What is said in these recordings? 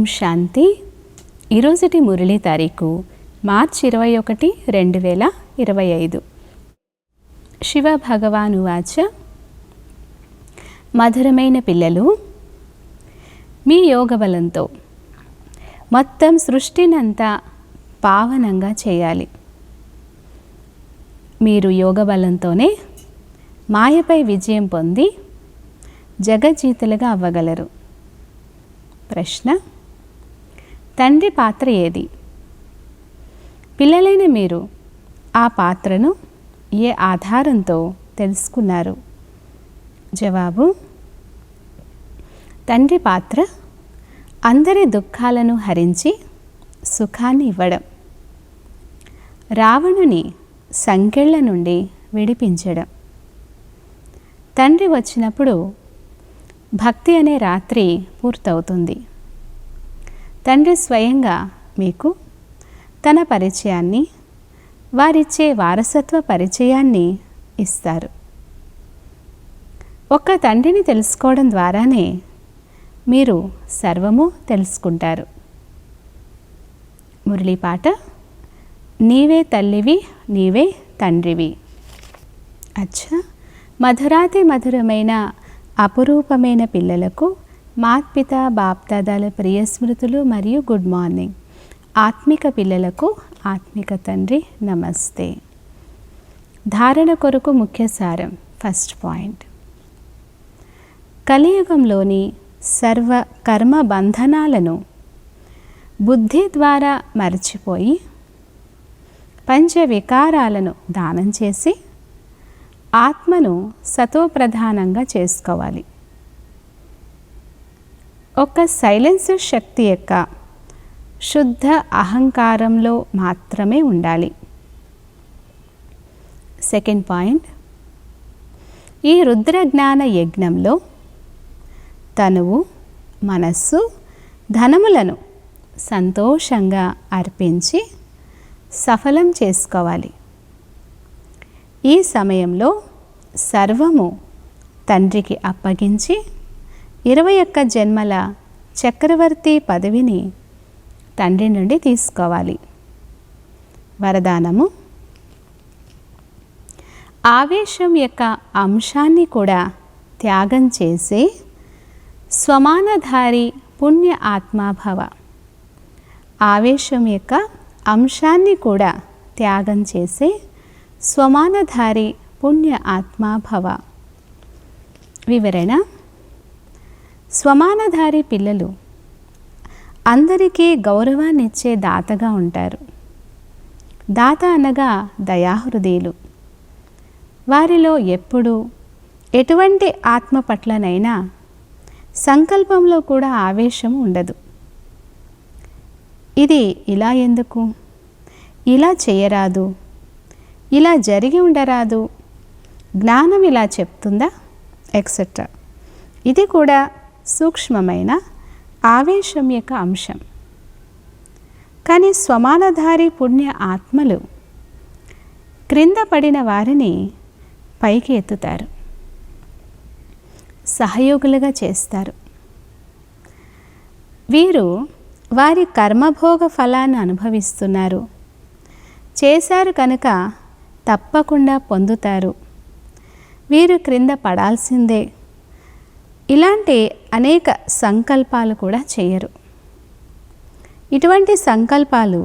శాంతి. ఈరోజుటి మురళీ తారీఖు మార్చి 21, 2025. శివ భగవాను వాచ. మధురమైన పిల్లలు, మీ యోగ బలంతో మొత్తం సృష్టినంతా పావనంగా చేయాలి. మీరు యోగ బలంతోనే మాయపై విజయం పొంది జగజ్జీతులుగా అవ్వగలరు. ప్రశ్న: తండ్రి పాత్ర ఏది? పిల్లలైన మీరు ఆ పాత్రను ఏ ఆధారంతో తెలుసుకున్నారు? జవాబు: తండ్రి పాత్ర అందరి దుఃఖాలను హరించి సుఖాన్ని ఇవ్వడం, రావణుని సంకెళ్ళ నుండి విడిపించడం. తండ్రి వచ్చినప్పుడు భక్తి అనే రాత్రి పూర్తవుతుంది. తండ్రి స్వయంగా మీకు తన పరిచయాన్ని, వారిచ్చే వారసత్వ పరిచయాన్ని ఇస్తారు. ఒక్క తండ్రిని తెలుసుకోవడం ద్వారానే మీరు సర్వము తెలుసుకుంటారు. మురళీ పాట: నీవే తల్లివి, నీవే తండ్రివి. అచ్చా, మధురాతి మధురమైన అపురూపమైన పిల్లలకు మాత్పిత బాప్దాదాల ప్రియ స్మృతులు మరియు గుడ్ మార్నింగ్. ఆత్మిక పిల్లలకు ఆత్మిక తండ్రి నమస్తే. ధారణ కొరకు ముఖ్య సారం. ఫస్ట్ పాయింట్: కలియుగంలోని సర్వ కర్మ బంధనాలను బుద్ధి ద్వారా మరచిపోయి పంచ వికారాలను దానం చేసి ఆత్మను సతోప్రధానంగా చేసుకోవాలి. ఒక సైలెన్సర్ శక్తి యొక్క శుద్ధ అహంకారంలో మాత్రమే ఉండాలి. సెకండ్ పాయింట్: ఈ రుద్రజ్ఞాన యజ్ఞంలో తనువు, మనస్సు, ధనములను సంతోషంగా అర్పించి సఫలం చేసుకోవాలి. ఈ సమయంలో సర్వము తండ్రికి అప్పగించి 21 జన్మల చక్రవర్తి పదవిని తండ్రి నుండి తీసుకోవాలి. వరదానము: ఆవేశం యొక్క అంశాన్ని కూడా త్యాగం చేసే స్వమానధారి పుణ్య ఆత్మాభవ. ఆవేశం యొక్క అంశాన్ని కూడా త్యాగం చేసే స్వమానధారి పుణ్య ఆత్మాభవ. వివరణ: స్వమానధారి పిల్లలు అందరికీ గౌరవాన్నిచ్చే దాతగా ఉంటారు. దాత అనగా దయాహృదయులు. వారిలో ఎప్పుడు ఎటువంటి ఆత్మ పట్లనైనా సంకల్పంలో కూడా ఆవేశం ఉండదు. ఇది ఇలా ఎందుకు, ఇలా చేయరాదు, ఇలా జరిగి ఉండరాదు, జ్ఞానం ఇలా చెప్తుందా, ఎక్సెట్రా. ఇది కూడా సూక్ష్మమైన ఆవేశం యొక్క అంశం. కానీ స్వమానధారి పుణ్య ఆత్మలు క్రింద పడిన వారిని పైకి ఎత్తుతారు, సహయోగులుగా చేస్తారు. వీరు వారి కర్మభోగ ఫలాన్ని అనుభవిస్తున్నారు, చేశారు కనుక తప్పకుండా పొందుతారు. వీరు క్రింద పడాల్సిందే. ఇలాంటి అనేక సంకల్పాలు కూడా చేయరు. ఇటువంటి సంకల్పాలు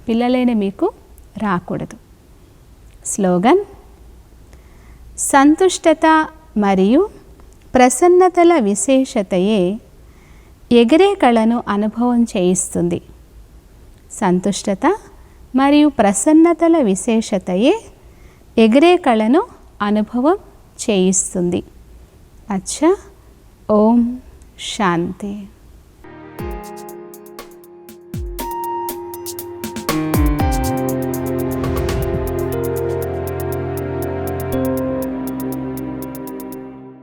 పిల్లలైన మీకు రాకూడదు. స్లోగన్: సంతుష్టత మరియు ప్రసన్నతల విశేషతయే ఎగిరే కళను అనుభవం చేయిస్తుంది. సంతుష్టత మరియు ప్రసన్నతల విశేషతయే ఎగిరే కళను అనుభవం చేయిస్తుంది. అచ్చా, ఓం శాంతి.